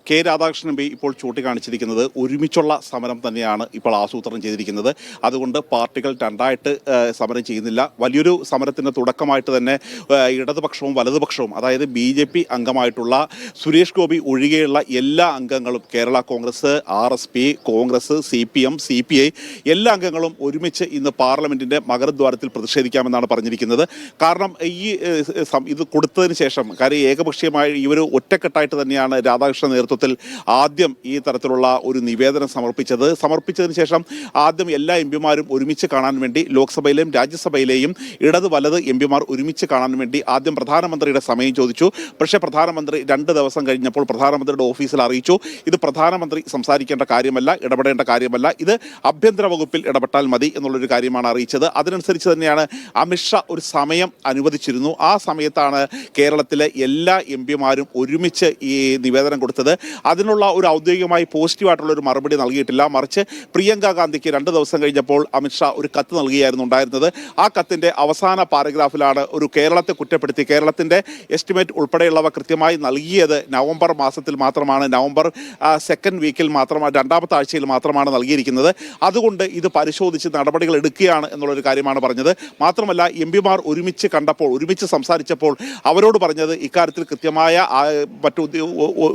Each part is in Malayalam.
കെ രാധാകൃഷ്ണൻ എം പി ഇപ്പോൾ ചൂണ്ടിക്കാണിച്ചിരിക്കുന്നത് ഒരുമിച്ചുള്ള സമരം തന്നെയാണ് ഇപ്പോൾ ആസൂത്രണം ചെയ്തിരിക്കുന്നത്. അതുകൊണ്ട് പാർട്ടികൾ രണ്ടായിട്ട് സമരം ചെയ്യുന്നില്ല. വലിയൊരു സമരത്തിൻ്റെ തുടക്കമായിട്ട് തന്നെ ഇടതുപക്ഷവും വലതുപക്ഷവും, അതായത് BJP അംഗമായിട്ടുള്ള സുരേഷ് ഗോപി ഒഴികെയുള്ള എല്ലാ അംഗങ്ങളും, Kerala Congress, RSP, Congress, CPM, CPI എല്ലാ അംഗങ്ങളും ഒരുമിച്ച് ഇന്ന് പാർലമെൻറ്റിൻ്റെ മകരദ്വാരത്തിൽ പ്രതിഷേധിക്കാമെന്നാണ് പറഞ്ഞിരിക്കുന്നത്. കാരണം ഇത് കൊടുത്തതിന് ശേഷം, കാര്യം ഏകപക്ഷീയമായി ഇവർ ഒറ്റക്കെട്ടായിട്ട് തന്നെയാണ് രാധാകൃഷ്ണ നേതൃത്വത്തിൽ ആദ്യം ഈ തരത്തിലുള്ള ഒരു നിവേദനം സമർപ്പിച്ചതിന് ശേഷം ആദ്യം എല്ലാ എംപിമാരും ഒരുമിച്ച് കാണാൻ വേണ്ടി ലോക്സഭയിലെയും രാജ്യസഭയിലെയും ഇടത് വലത് എംപിമാർ ഒരുമിച്ച് കാണാൻ വേണ്ടി ആദ്യം പ്രധാനമന്ത്രിയുടെ സമയം ചോദിച്ചു. പക്ഷേ പ്രധാനമന്ത്രി 2 ദിവസം കഴിഞ്ഞപ്പോൾ പ്രധാനമന്ത്രിയുടെ ഓഫീസിൽ അറിയിച്ചു, ഇത് പ്രധാനമന്ത്രി സംസാരിക്കേണ്ട കാര്യമല്ല, ഇടപെടേണ്ട കാര്യമല്ല, ഇത് ആഭ്യന്തര വകുപ്പിൽ ഇടപെട്ടാൽ മതി എന്നുള്ളൊരു കാര്യമാണ് അറിയിച്ചത്. അതിനനുസരിച്ച് തന്നെയാണ് അമിത്ഷാ ഒരു സമയം അനുവദിച്ചിരുന്നു. ആ സമയത്താണ് കേരളത്തിലെ എല്ലാ എംപിമാരും ഒരുമിച്ച് ഈ നിവേദനം കൊടുത്തത്. അതിനുള്ള ഒരു ഔദ്യോഗികമായി പോസിറ്റീവായിട്ടുള്ള ഒരു മറുപടി നൽകിയിട്ടില്ല. മറിച്ച് പ്രിയങ്ക ഗാന്ധിക്ക് 2 ദിവസം കഴിഞ്ഞപ്പോൾ അമിത്ഷാ ഒരു കത്ത് നൽകിയായിരുന്നു ഉണ്ടായിരുന്നത്. ആ കത്തിൻ്റെ അവസാന പാരഗ്രാഫിലാണ് ഒരു കേരളത്തെ കുറ്റപ്പെടുത്തി കേരളത്തിൻ്റെ എസ്റ്റിമേറ്റ് ഉൾപ്പെടെയുള്ളവ കൃത്യമായി നൽകിയത് നവംബർ മാസത്തിൽ മാത്രമാണ്, നവംബർ 2nd വീക്കിൽ മാത്രമാണ്, 2ാമത്തെ ആഴ്ചയിൽ മാത്രമാണ് നൽകിയിരിക്കുന്നത്. അതുകൊണ്ട് ഇത് പരിശോധിച്ച് നടപടികൾ എടുക്കുകയാണ് എന്നുള്ളൊരു കാര്യമാണ് പറഞ്ഞത്. മാത്രമല്ല എംപിമാർ ഒരുമിച്ച് കണ്ടപ്പോൾ, ഒരുമിച്ച് സംസാരിച്ചപ്പോൾ അവരോട് പറഞ്ഞത് ഇക്കാര്യത്തിൽ കൃത്യമായ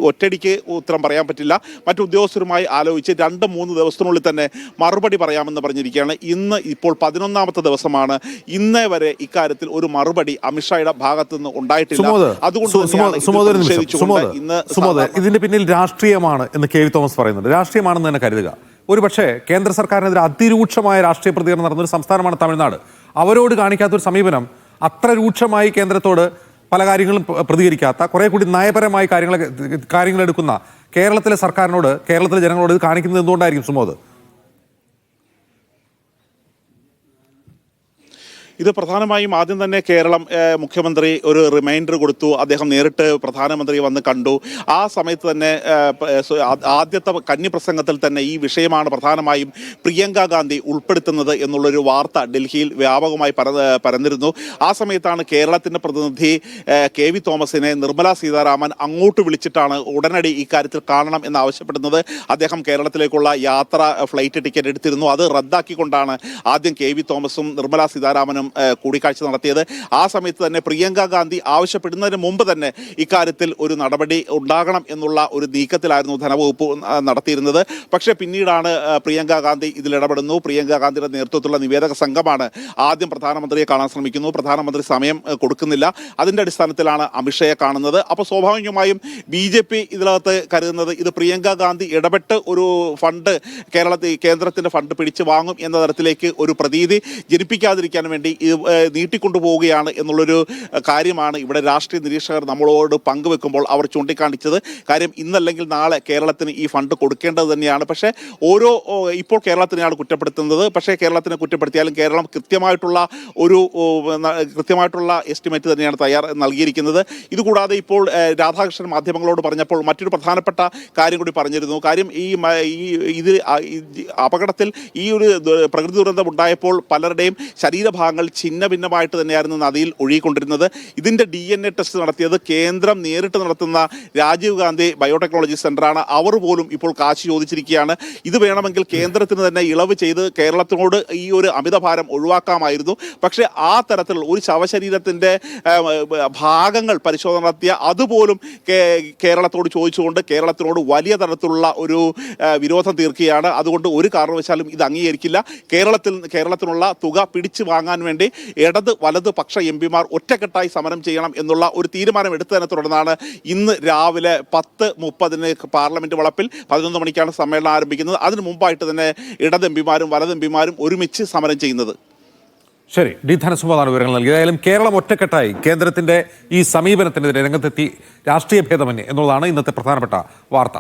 ഒറ്റടിക്ക് ഉത്തരം പറയാൻ പറ്റില്ല, മറ്റു ഉദ്യോഗസ്ഥരുമായി ആലോചിച്ച് 2-3 ദിവസത്തിനുള്ളിൽ തന്നെ മറുപടി പറയാമെന്ന് പറഞ്ഞിരിക്കുകയാണ്. ഇപ്പോൾ 11ാമത്തെ ദിവസമാണ്. ഇന്നേ വരെ ഇക്കാര്യത്തിൽ ഒരു മറുപടി അമിത്ഷായുടെ ഭാഗത്തു നിന്ന് ഉണ്ടായിട്ടില്ല. അതുകൊണ്ട് ഇതിന്റെ പിന്നിൽ രാഷ്ട്രീയമാണ് എന്ന് കെ വി തോമസ് പറയുന്നുണ്ട്. രാഷ്ട്രീയമാണെന്ന് തന്നെ കരുതുക. ഒരുപക്ഷെ കേന്ദ്ര സർക്കാരിനെതിരെ അതിരൂക്ഷമായ രാഷ്ട്രീയ പ്രതികരണം നടന്നൊരു സംസ്ഥാനമാണ് തമിഴ്നാട്. അവരോട് കാണിക്കാത്തൊരു സമീപനം, അത്ര രൂക്ഷമായി കേന്ദ്രത്തോട് പല കാര്യങ്ങളും പ്രതികരിക്കാത്ത, കുറെ കൂടി നയപരമായ കാര്യങ്ങൾ എടുക്കുന്ന കേരളത്തിലെ സർക്കാരിനോട്, കേരളത്തിലെ ജനങ്ങളോട് ഇത് കാണിക്കുന്നത് എന്തുകൊണ്ടായിരിക്കും സുമോദ്? ഇത് പ്രധാനമായും ആദ്യം തന്നെ കേരളം മുഖ്യമന്ത്രി ഒരു റിമൈൻഡർ കൊടുത്തു. അദ്ദേഹം നേരിട്ട് പ്രധാനമന്ത്രി വന്ന് കണ്ടു. ആ സമയത്ത് തന്നെ ആദ്യത്തെ കന്നിപ്രസംഗത്തിൽ തന്നെ ഈ വിഷയമാണ് പ്രധാനമായും പ്രിയങ്ക ഗാന്ധി ഉൾപ്പെടുത്തുന്നത് എന്നുള്ളൊരു വാർത്ത ഡൽഹിയിൽ വ്യാപകമായി പരന്നിരുന്നു. ആ സമയത്താണ് കേരളത്തിൻ്റെ പ്രതിനിധി കെ വി തോമസിനെ നിർമ്മലാ സീതാരാമൻ അങ്ങോട്ട് വിളിച്ചിട്ടാണ് ഉടനടി ഇക്കാര്യത്തിൽ കാണണം എന്നാവശ്യപ്പെടുന്നത്. അദ്ദേഹം കേരളത്തിലേക്കുള്ള ഫ്ലൈറ്റ് ടിക്കറ്റ് എടുത്തിരുന്നു. അത് റദ്ദാക്കിക്കൊണ്ടാണ് ആദ്യം കെ വി തോമസും നിർമ്മലാ സീതാരാമനും കൂടിക്കാഴ്ച നടത്തിയത്. ആ സമയത്ത് തന്നെ പ്രിയങ്ക ഗാന്ധി ആവശ്യപ്പെടുന്നതിന് മുമ്പ് തന്നെ ഇക്കാര്യത്തിൽ ഒരു നടപടി ഉണ്ടാകണം എന്നുള്ള ഒരു നീക്കത്തിലായിരുന്നു ധനവകുപ്പ് നടത്തിയിരുന്നത്. പക്ഷേ പിന്നീടാണ് പ്രിയങ്ക ഗാന്ധി ഇതിലിടപെടുന്നു. പ്രിയങ്ക ഗാന്ധിയുടെ നേതൃത്വത്തിലുള്ള നിവേദക സംഘമാണ് ആദ്യം പ്രധാനമന്ത്രിയെ കാണാൻ ശ്രമിക്കുന്നു. പ്രധാനമന്ത്രി സമയം കൊടുക്കുന്നില്ല. അതിൻ്റെ അടിസ്ഥാനത്തിലാണ് അമിത്ഷയെ കാണുന്നത്. അപ്പോൾ സ്വാഭാവികമായും BJP ഇതിനകത്ത് കരുതുന്നത് ഇത് പ്രിയങ്ക ഗാന്ധി ഇടപെട്ട് ഒരു ഫണ്ട് കേന്ദ്രത്തിൻ്റെ ഫണ്ട് പിടിച്ചു വാങ്ങും എന്ന തരത്തിലേക്ക് ഒരു പ്രതീതി ജനിപ്പിക്കാതിരിക്കാൻ വേണ്ടി നീട്ടിക്കൊണ്ടുപോവുകയാണ് എന്നുള്ളൊരു കാര്യമാണ് ഇവിടെ രാഷ്ട്രീയ നിരീക്ഷകർ നമ്മളോട് പങ്കുവെക്കുമ്പോൾ അവർ ചൂണ്ടിക്കാണിച്ചത്. കാര്യം ഇന്നല്ലെങ്കിൽ നാളെ കേരളത്തിന് ഈ ഫണ്ട് കൊടുക്കേണ്ടത് തന്നെയാണ്. പക്ഷേ ഇപ്പോൾ കേരളത്തിനെയാണ് കുറ്റപ്പെടുത്തുന്നത്. പക്ഷേ കേരളത്തിനെ കുറ്റപ്പെടുത്തിയാലും കേരളം കൃത്യമായിട്ടുള്ള എസ്റ്റിമേറ്റ് തന്നെയാണ് നൽകിയിരിക്കുന്നത്. ഇതുകൂടാതെ ഇപ്പോൾ രാധാകൃഷ്ണൻ മാധ്യമങ്ങളോട് പറഞ്ഞപ്പോൾ മറ്റൊരു പ്രധാനപ്പെട്ട കാര്യം കൂടി പറഞ്ഞിരുന്നു. കാര്യം അപകടത്തിൽ ഈ ഒരു പ്രകൃതി ദുരന്തം ഉണ്ടായപ്പോൾ പലരുടെയും ശരീരഭാഗങ്ങൾ ഛിന്ന ഭിന്നമായിട്ട് തന്നെയായിരുന്നു നദിയിൽ ഒഴുകിക്കൊണ്ടിരുന്നത്. ഇതിൻ്റെ DNA ടെസ്റ്റ് നടത്തിയത് കേന്ദ്രം നേരിട്ട് നടത്തുന്ന രാജീവ് ഗാന്ധി ബയോടെക്നോളജി സെൻ്ററാണ്. അവർ പോലും ഇപ്പോൾ കാശ് ചോദിച്ചിരിക്കുകയാണ്. ഇത് വേണമെങ്കിൽ കേന്ദ്രത്തിന് തന്നെ ഇളവ് ചെയ്ത് കേരളത്തിനോട് ഈ ഒരു അമിതഭാരം ഒഴിവാക്കാമായിരുന്നു. പക്ഷേ ആ തരത്തിലുള്ള ഒരു ശവശരീരത്തിൻ്റെ ഭാഗങ്ങൾ പരിശോധന നടത്തിയ അതുപോലും കേരളത്തോട് ചോദിച്ചുകൊണ്ട് കേരളത്തിനോട് വലിയ തരത്തിലുള്ള ഒരു വിരോധം തീർക്കുകയാണ്. അതുകൊണ്ട് ഒരു കാരണവശാലും ഇത് അംഗീകരിക്കില്ല. കേരളത്തിനുള്ള തുക പിടിച്ചു വാങ്ങാൻ വേണ്ടി ഇടത് വലത് പക്ഷ എംപിമാർ ഒറ്റക്കെട്ടായി സമരം ചെയ്യണം എന്നുള്ള ഒരു തീരുമാനം എടുത്തതിനെ തുടർന്നാണ് ഇന്ന് രാവിലെ 10:30 പാർലമെന്റ് വളപ്പിൽ 11 മണിക്കാണ് സമ്മേളനം ആരംഭിക്കുന്നത്. അതിനു മുമ്പായിട്ട് തന്നെ ഇടത് എംപിമാരും വലത് എംപിമാരും ഒരുമിച്ച് സമരം ചെയ്യുന്നത്. ശരി, ഡി ധനസുമതാണ് വിവരങ്ങൾ നൽകിയത്. ഏതായാലും കേരളം ഒറ്റക്കെട്ടായി കേന്ദ്രത്തിന്റെ ഈ സമീപനത്തിനെതിരെ രംഗത്തെത്തി രാഷ്ട്രീയ ഭേദമന്യേ എന്നുള്ളതാണ് ഇന്നത്തെ പ്രധാനപ്പെട്ട വാർത്ത.